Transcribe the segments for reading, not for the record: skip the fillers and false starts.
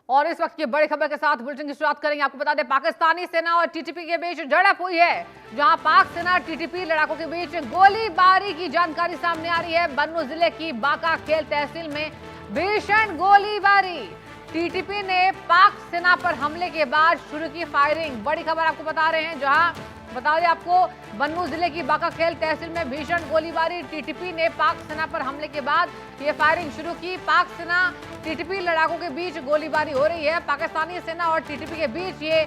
और इस वक्त की बड़ी खबर के साथ बुलेटिन की शुरुआत करेंगे। आपको बता दें, पाकिस्तानी सेना और टीटीपी के बीच झड़प हुई है, जहां पाक सेना और टीटीपी लड़ाकों के बीच गोलीबारी की जानकारी सामने आ रही है। बन्नू जिले की बाका खेल तहसील में भीषण गोलीबारी। टीटीपी ने पाक सेना पर हमले के बाद शुरू की फायरिंग। बड़ी खबर आपको बता रहे हैं, जहां बता दें आपको, बन्नू जिले की बाका खेल तहसील में भीषण गोलीबारी। टीटीपी ने पाक सेना पर हमले के बाद ये फायरिंग शुरू की। पाक सेना टीटीपी लड़ाकों के बीच गोलीबारी हो रही है। पाकिस्तानी सेना और टीटीपी के बीच ये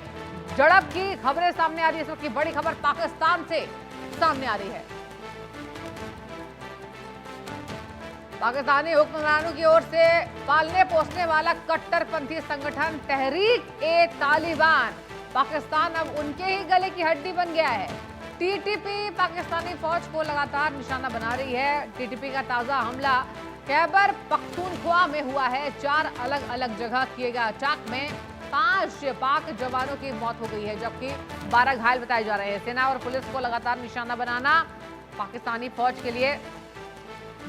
झड़प की खबरें सामने आ रही है। इस वक्त की बड़ी खबर पाकिस्तान से सामने आ रही है। पाकिस्तानी हुक्मरानों की ओर से पालने पोसने वाला कट्टरपंथी संगठन तहरीक-ए-तालिबान पाकिस्तान अब उनके ही गले की हड्डी बन गया है। टीटीपी पाकिस्तानी फौज को लगातार निशाना बना रही है। टीटीपी का ताजा हमला खैबर पख्तूनख्वा में हुआ है। 4 अलग अलग जगह किए गए अटैक में 5 पाक जवानों की मौत हो गई है, जबकि 12 घायल बताए जा रहे हैं। सेना और पुलिस को लगातार निशाना बनाना पाकिस्तानी फौज के लिए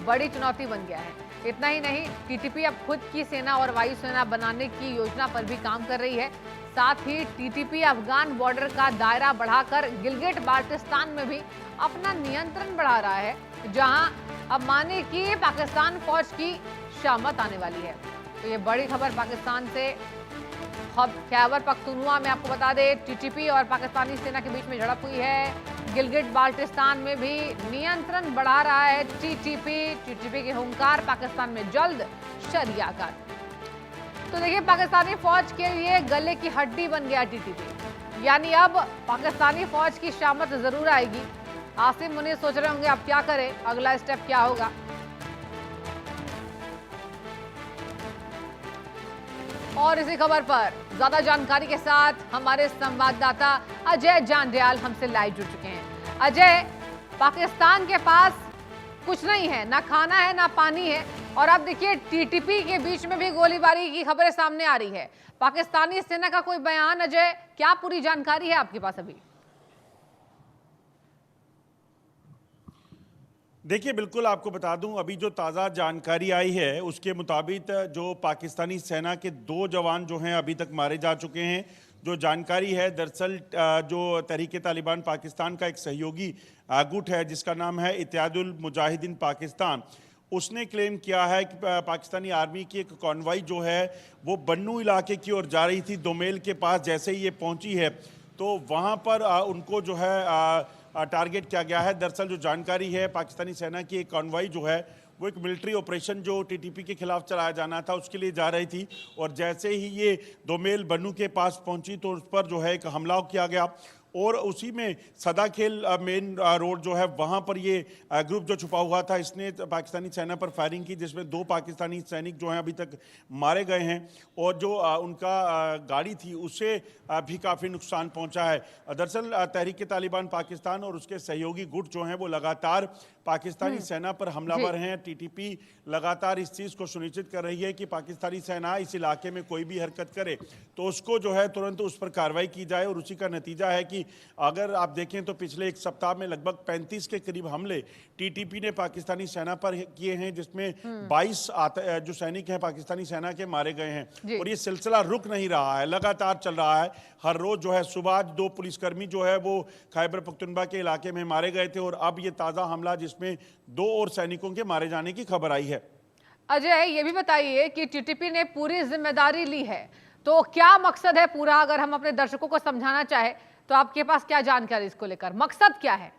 बड़ी चुनौती बन गया है। इतना ही नहीं, टीटीपी अब खुद की सेना और वायुसेना बनाने की योजना पर भी काम कर रही है। साथ ही टीटीपी अफगान बॉर्डर का दायरा बढ़ाकर गिलगिट बाल्टिस्तान में भी अपना नियंत्रण बढ़ा रहा है, जहां अब माने कि पाकिस्तान फौज की शामत आने वाली है। तो ये बड़ी खबर पाकिस्तान से। खैबर पख्तूनख्वा में आपको बता दें, टीटीपी और पाकिस्तानी सेना के बीच में झड़प हुई है। गिलगिट बाल्टिस्तान में भी नियंत्रण बढ़ा रहा है टीटीपी के हुंकार पाकिस्तान में जल्द शरिया का। तो देखिए, पाकिस्तानी फौज के लिए गले की हड्डी बन गया टीटीपी, यानी अब पाकिस्तानी फौज की शामत जरूर आएगी। आसिम मुनीर सोच रहे होंगे अब क्या करें, अगला स्टेप क्या होगा। और इसी खबर पर ज्यादा जानकारी के साथ हमारे संवाददाता अजय जांडियाल हमसे लाइव जुड़ चुके हैं। अजय, पाकिस्तान के पास कुछ नहीं है, ना खाना है ना पानी है, और अब देखिए टीटीपी के बीच में भी गोलीबारी की खबरें सामने आ रही है। पाकिस्तानी सेना का कोई बयान, अजय, क्या पूरी जानकारी है आपके पास अभी? देखिए, बिल्कुल आपको बता दूं, अभी जो ताज़ा जानकारी आई है उसके मुताबिक जो पाकिस्तानी सेना के 2 जवान जो हैं अभी तक मारे जा चुके हैं। जो जानकारी है, दरअसल जो तहरीक-ए-तालिबान पाकिस्तान का एक सहयोगी गुट है जिसका नाम है इत्तेहादुल मुजाहिदीन पाकिस्तान, उसने क्लेम किया है कि पाकिस्तानी आर्मी की एक कॉन्वॉय जो है वो बन्नू इलाके की ओर जा रही थी। दोमेल के पास जैसे ही ये पहुंची है तो वहाँ पर उनको जो है टारगेट किया गया है। दरअसल जो जानकारी है, पाकिस्तानी सेना की एक कॉन्वॉय जो है वो एक मिलिट्री ऑपरेशन जो टीटीपी के खिलाफ चलाया जाना था उसके लिए जा रही थी, और जैसे ही ये दोमेल बन्नू के पास पहुंची तो उस पर जो है एक हमला किया गया, और उसी में सदाखेल मेन रोड जो है वहाँ पर ये ग्रुप जो छुपा हुआ था इसने पाकिस्तानी सेना पर फायरिंग की, जिसमें 2 पाकिस्तानी सैनिक जो हैं अभी तक मारे गए हैं, और जो उनका गाड़ी थी उससे भी काफ़ी नुकसान पहुंचा है। दरअसल तहरीक-ए-तालिबान पाकिस्तान और उसके सहयोगी गुट जो हैं वो लगातार पाकिस्तानी सेना पर हमलावर हैं। टीटीपी लगातार इस चीज़ को सुनिश्चित कर रही है कि पाकिस्तानी सेना इस इलाके में कोई भी हरकत करे तो उसको जो है तुरंत उस पर कार्रवाई की जाए, और उसी का नतीजा है कि अगर आप देखें तो पिछले एक सप्ताह में लगभग 35 के करीब हमले टीटीपी ने पाकिस्तानी सेना पर किए हैं, जिसमें 22 जो सैनिक हैं पाकिस्तानी सेना के मारे गए हैं, और ये सिलसिला रुक नहीं रहा है, लगातार चल रहा है। हर रोज जो है सुबह आज 2 पुलिसकर्मी जो है वो खैबर पख्तूनख्वा के इलाके में मारे गए थे, और अब ये ताज़ा हमला जिसमें 2 और सैनिकों के मारे जाने की खबर आई है। अजय, ये भी बताइए कि टीटीपी ने पूरी जिम्मेदारी ली है, तो क्या मकसद है पूरा? अगर हम अपने दर्शकों को समझाना चाहे तो आपके पास क्या जानकारी इसको लेकर, मकसद क्या है?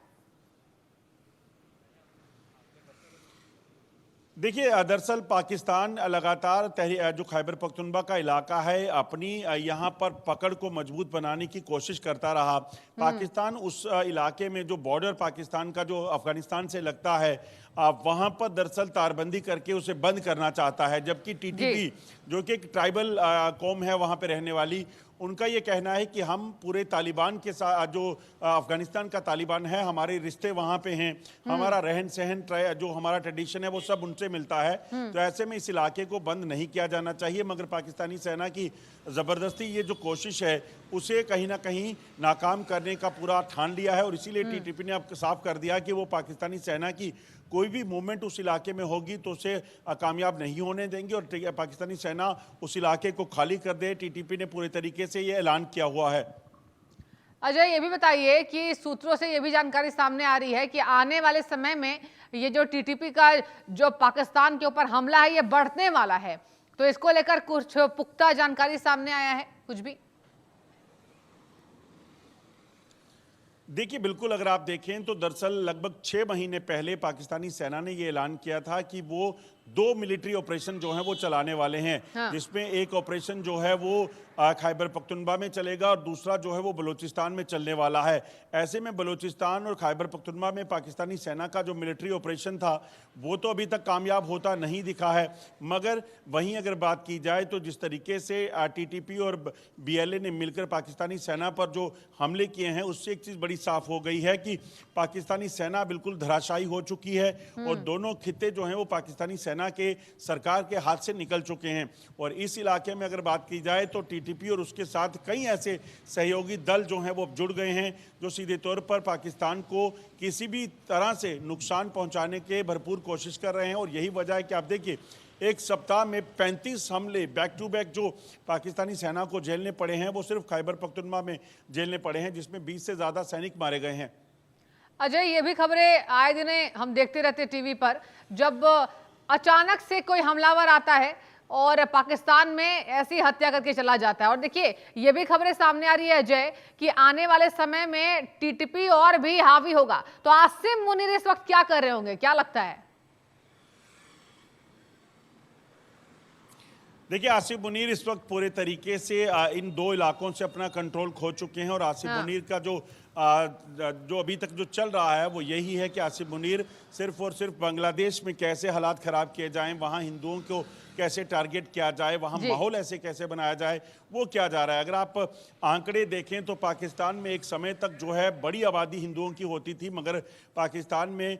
देखिए, दरअसल पाकिस्तान लगातार जो खैबर पख्तूनख्वा का इलाका है अपनी यहाँ पर पकड़ को मजबूत बनाने की कोशिश करता रहा। पाकिस्तान उस इलाके में जो बॉर्डर पाकिस्तान का जो अफगानिस्तान से लगता है वहाँ पर दरअसल तारबंदी करके उसे बंद करना चाहता है, जबकि टीटीपी जो कि एक ट्राइबल कौम है वहाँ पे रहने वाली, उनका ये कहना है कि हम पूरे तालिबान के साथ, जो अफगानिस्तान का तालिबान है, हमारे रिश्ते वहाँ पे हैं, हमारा रहन सहन जो हमारा ट्रेडिशन है वो सब उनसे मिलता है, तो ऐसे में इस इलाके को बंद नहीं किया जाना चाहिए। मगर पाकिस्तानी सेना की ज़बरदस्ती ये जो कोशिश है उसे कहीं ना कहीं नाकाम करने का पूरा ठान लिया है, और इसीलिए टीटीपी ने अब साफ कर दिया कि वो पाकिस्तानी सेना की कोई भी मूवमेंट उस इलाके में होगी तो उसे कामयाब नहीं होने देंगे और पाकिस्तानी सेना उस इलाके को खाली कर दे। टीटीपी ने पूरे तरीके से ये ऐलान किया हुआ है। अजय, ये भी बताइए कि सूत्रों से ये भी जानकारी सामने आ रही है कि आने वाले समय में ये जो टीटीपी का जो पाकिस्तान के ऊपर हमला है ये बढ़ने वाला है, तो इसको लेकर कुछ पुख्ता जानकारी सामने आया है कुछ भी? देखिए, बिल्कुल अगर आप देखें तो दरअसल लगभग 6 महीने पहले पाकिस्तानी सेना ने ये ऐलान किया था कि वो 2 मिलिट्री ऑपरेशन जो हैं वो चलाने वाले हैं। हाँ। जिसमें एक ऑपरेशन जो है वो खैबर पख्तूनख्वा में चलेगा और दूसरा जो है वो बलूचिस्तान में चलने वाला है। ऐसे में बलूचिस्तान और खैबर पख्तूनख्वा में पाकिस्तानी सेना का जो मिलिट्री ऑपरेशन था वो तो अभी तक कामयाब होता नहीं दिखा है, मगर वहीं अगर बात की जाए तो जिस तरीके से टीटीपी और बीएलए ने मिलकर पाकिस्तानी सेना पर जो हमले किए हैं उससे एक चीज़ बड़ी साफ हो गई है कि पाकिस्तानी सेना बिल्कुल धराशायी हो चुकी है और दोनों खित्ते जो हैं वो पाकिस्तानी सेना के सरकार के हाथ से निकल चुके हैं। और इस इलाके में अगर बात की जाए तो टीटीपी और उसके साथ कई ऐसे सहयोगी दल जो हैं वो जुड़ गए हैं जो सीधे तौर पर पाकिस्तान को किसी भी तरह से नुकसान पहुंचाने के भरपूर कोशिश कर रहे हैं। और यही वजह है कि आप देखिए, एक सप्ताह में 35 हमले बैक टू बैक जो पाकिस्तानी सेना को झेलने पड़े हैं वो सिर्फ खैबर पख्तूनख्वा में झेलने पड़े हैं, जिसमें 20 से ज़्यादा सैनिक मारे गए हैं। अजय, ये भी खबरें आए दिन हम देखते रहते टीवी पर, जब अचानक से कोई हमलावर आता है और पाकिस्तान में ऐसी हत्या करके चला जाता है। और देखिए, ये भी खबरें सामने आ रही है अजय कि आने वाले समय में टीटीपी और भी हावी होगा, तो आसिम मुनीर इस वक्त क्या कर रहे होंगे, क्या लगता है? देखिए, आसिफ मुनीर इस वक्त पूरे तरीके से इन 2 इलाकों से अपना कंट्रोल खो चुके हैं और आसिफ मुनीर का जो अभी तक जो चल रहा है वो यही है कि आसिफ मुनीर सिर्फ और सिर्फ बांग्लादेश में कैसे हालात ख़राब किए जाएं, वहाँ हिंदुओं को कैसे टारगेट किया जाए, वहाँ माहौल ऐसे कैसे बनाया जाए, वो किया जा रहा है। अगर आप आंकड़े देखें तो पाकिस्तान में एक समय तक जो है बड़ी आबादी हिंदुओं की होती थी, मगर पाकिस्तान में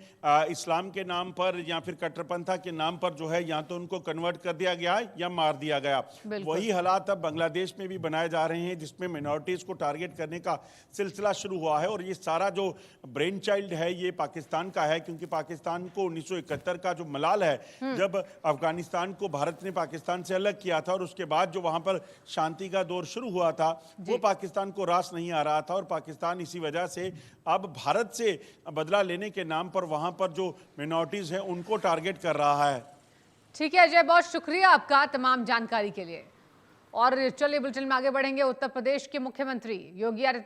इस्लाम के नाम पर या फिर कट्टरपंथा के नाम पर जो है या तो उनको कन्वर्ट कर दिया गया या मार दिया गया। वही हालात अब बांग्लादेश में भी बनाए जा रहे हैं, जिसमें मिनॉरिटीज़ को टारगेट करने का सिलसिला शुरू हुआ है। और ये सारा जो ब्रेन चाइल्ड है ये पाकिस्तान का है, क्योंकि पाकिस्तान को 1971 का जो मलाल है, जब अफगानिस्तान को भारत ने पाकिस्तान से अलग किया था और उसके बाद जो वहां पर शांति का दौर शुरू हुआ था वो पाकिस्तान को रास नहीं आ रहा था और पाकिस्तान इसी वजह से अब भारत से बदला लेने के नाम पर वहां पर जो मिनॉरिटीज हैं उनको टारगेट कर रहा है। ठीक है अजय, बहुत शुक्रिया आपका तमाम जानकारी के लिए। और चलिए बुलेटिन में आगे बढ़ेंगे। उत्तर प्रदेश के मुख्यमंत्री योगी